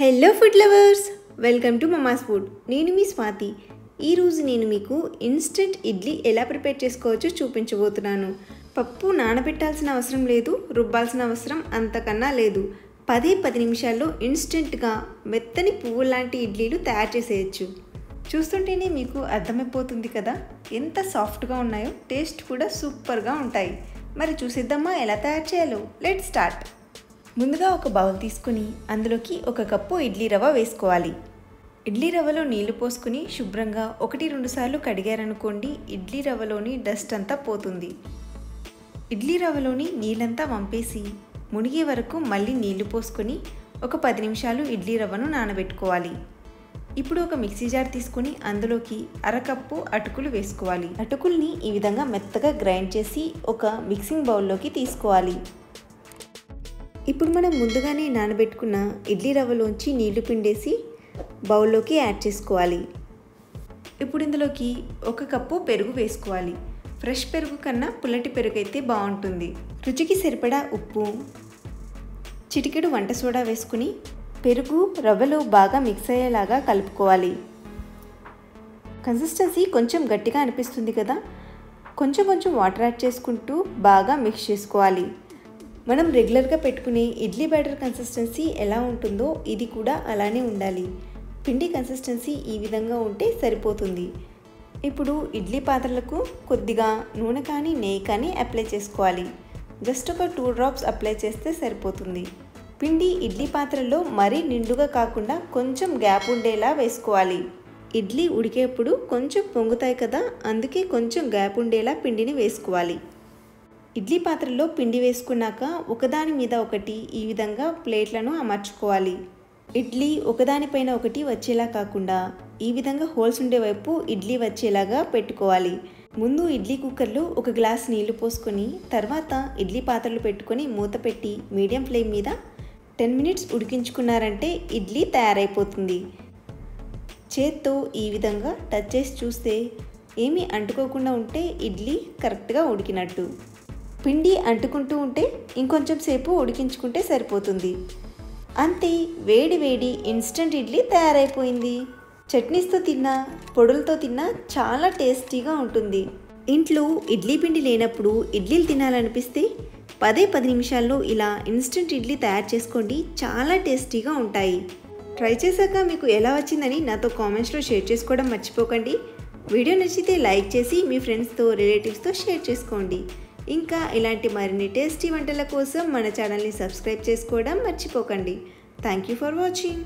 Hello food lovers, welcome to Mama's food. నేను మీ స్వాతి. ఈరోజు నేను మీకు ఇన్స్టెంట్ ఇడ్లీ ఎలా ప్రిపేర్ చేసుకోవచ్చో చూపించబోతున్నాను. పప్పు నానబెట్టాల్సిన అవసరం లేదు, రుబ్బాల్సిన అవసరం అంతకన్నా లేదు. 10 నిమిషాల్లో ఇన్స్టెంట్గా మెత్తని పువ్వు లాంటి ఇడ్లీలు తయారు చేసేయచ్చు. చూస్తుంటేనే మీకు అర్థమైపోతుంది కదా ఎంత సాఫ్ట్గా ఉన్నాయో, టేస్ట్ కూడా సూపర్గా ఉంటాయి. మరి చూసేద్దామా ఎలా తయారు చేయాలో? Let's start. ముందుగా ఒక బౌల్ తీసుకుని అందులోకి 1 కప్పు ఇడ్లీ రవ్వ వేసుకోవాలి. ఇడ్లీ రవ్వలో నీళ్లు పోసుకుని శుభ్రంగా 1-2 సార్లు కడిగారనుకోండి, ఇడ్లీ రవ్వలోని డస్ట్ అంతా పోతుంది. ఇడ్లీ రవ్వలోని నీళ్ళంతా వంపేసి మునిగే వరకు మళ్ళీ నీళ్లు పోసుకొని ఒక 10 నిమిషాలు ఇడ్లీ రవ్వను నానబెట్టుకోవాలి. ఇప్పుడు ఒక మిక్సీ జార్ తీసుకొని అందులోకి 1/2 కప్పు అటుకులు వేసుకోవాలి. అటుకుల్ని ఈ విధంగా మెత్తగా గ్రైండ్ చేసి ఒక మిక్సింగ్ బౌల్లోకి తీసుకోవాలి. ఇప్పుడు మనం ముందుగానే నానబెట్టుకున్న ఇడ్లీ రవ్వలోంచి నీళ్లు పిండేసి బౌల్లోకి యాడ్ చేసుకోవాలి. ఇప్పుడు ఇందులోకి 1 కప్పు పెరుగు వేసుకోవాలి. ఫ్రెష్ పెరుగు కన్నా పుల్లటి పెరుగు అయితే బాగుంటుంది. రుచికి సరిపడా ఉప్పు, చిటికెడు వంట సోడా వేసుకుని పెరుగు రవ్వలో బాగా మిక్స్ అయ్యేలాగా కలుపుకోవాలి. కన్సిస్టెన్సీ కొంచెం గట్టిగా అనిపిస్తుంది కదా, కొంచెం వాటర్ యాడ్ చేసుకుంటూ బాగా మిక్స్ చేసుకోవాలి. మనం రెగ్యులర్గా పెట్టుకునే ఇడ్లీ బ్యాటర్ కన్సిస్టెన్సీ ఎలా ఉంటుందో ఇది కూడా అలానే ఉండాలి. పిండి కన్సిస్టెన్సీ ఈ విధంగా ఉంటే సరిపోతుంది. ఇప్పుడు ఇడ్లీ పాత్రలకు కొద్దిగా నూనె కానీ నెయ్యి కానీ అప్లై చేసుకోవాలి. జస్ట్ ఒక 2 డ్రాప్స్ అప్లై చేస్తే సరిపోతుంది. పిండి ఇడ్లీ పాత్రలో మరీ నిండుగా కాకుండా కొంచెం గ్యాప్ ఉండేలా వేసుకోవాలి. ఇడ్లీ ఉడికేప్పుడు కొంచెం పొంగుతాయి కదా, అందుకే కొంచెం గ్యాప్ ఉండేలా పిండిని వేసుకోవాలి. ఇడ్లీ పాత్రలో పిండి వేసుకున్నాక ఒకదాని మీద ఒకటి ఈ విధంగా ప్లేట్లను అమర్చుకోవాలి. ఇడ్లీ ఒకదానిపైన ఒకటి వచ్చేలా కాకుండా ఈ విధంగా హోల్స్ ఉండే వైపు ఇడ్లీ వచ్చేలాగా పెట్టుకోవాలి. ముందు ఇడ్లీ కుక్కర్లో 1 గ్లాస్ నీళ్లు పోసుకొని తర్వాత ఇడ్లీ పాత్రలు పెట్టుకొని మూత పెట్టి మీడియం ఫ్లేమ్ మీద 10 మినిట్స్ ఉడికించుకున్నారంటే ఇడ్లీ తయారైపోతుంది. చేత్తో ఈ విధంగా టచ్ చేసి చూస్తే ఏమీ అంటుకోకుండా ఉంటే ఇడ్లీ కరెక్ట్గా ఉడికినట్టు. పిండి అంటుకుంటూ ఉంటే ఇంకొంచెం సేపు ఉడికించుకుంటే సరిపోతుంది. అంతే, వేడి వేడి ఇన్స్టెంట్ ఇడ్లీ తయారైపోయింది. చట్నీస్తో తిన్నా పొడులతో తిన్నా చాలా టేస్టీగా ఉంటుంది. ఇంట్లో ఇడ్లీ పిండి లేనప్పుడు ఇడ్లీలు తినాలనిపిస్తే 10 నిమిషాల్లో ఇలా ఇన్స్టెంట్ ఇడ్లీ తయారు చేసుకోండి, చాలా టేస్టీగా ఉంటాయి. ట్రై చేశాక మీకు ఎలా వచ్చిందని నాతో కామెంట్స్లో షేర్ చేసుకోవడం మర్చిపోకండి. వీడియో నచ్చితే లైక్ చేసి మీ ఫ్రెండ్స్తో రిలేటివ్స్తో షేర్ చేసుకోండి. ఇంకా ఇలాంటి మరిన్ని టేస్టీ వంటల కోసం మన ఛానల్ని సబ్స్క్రైబ్ చేసుకోవడం మర్చిపోకండి. Thank you for watching.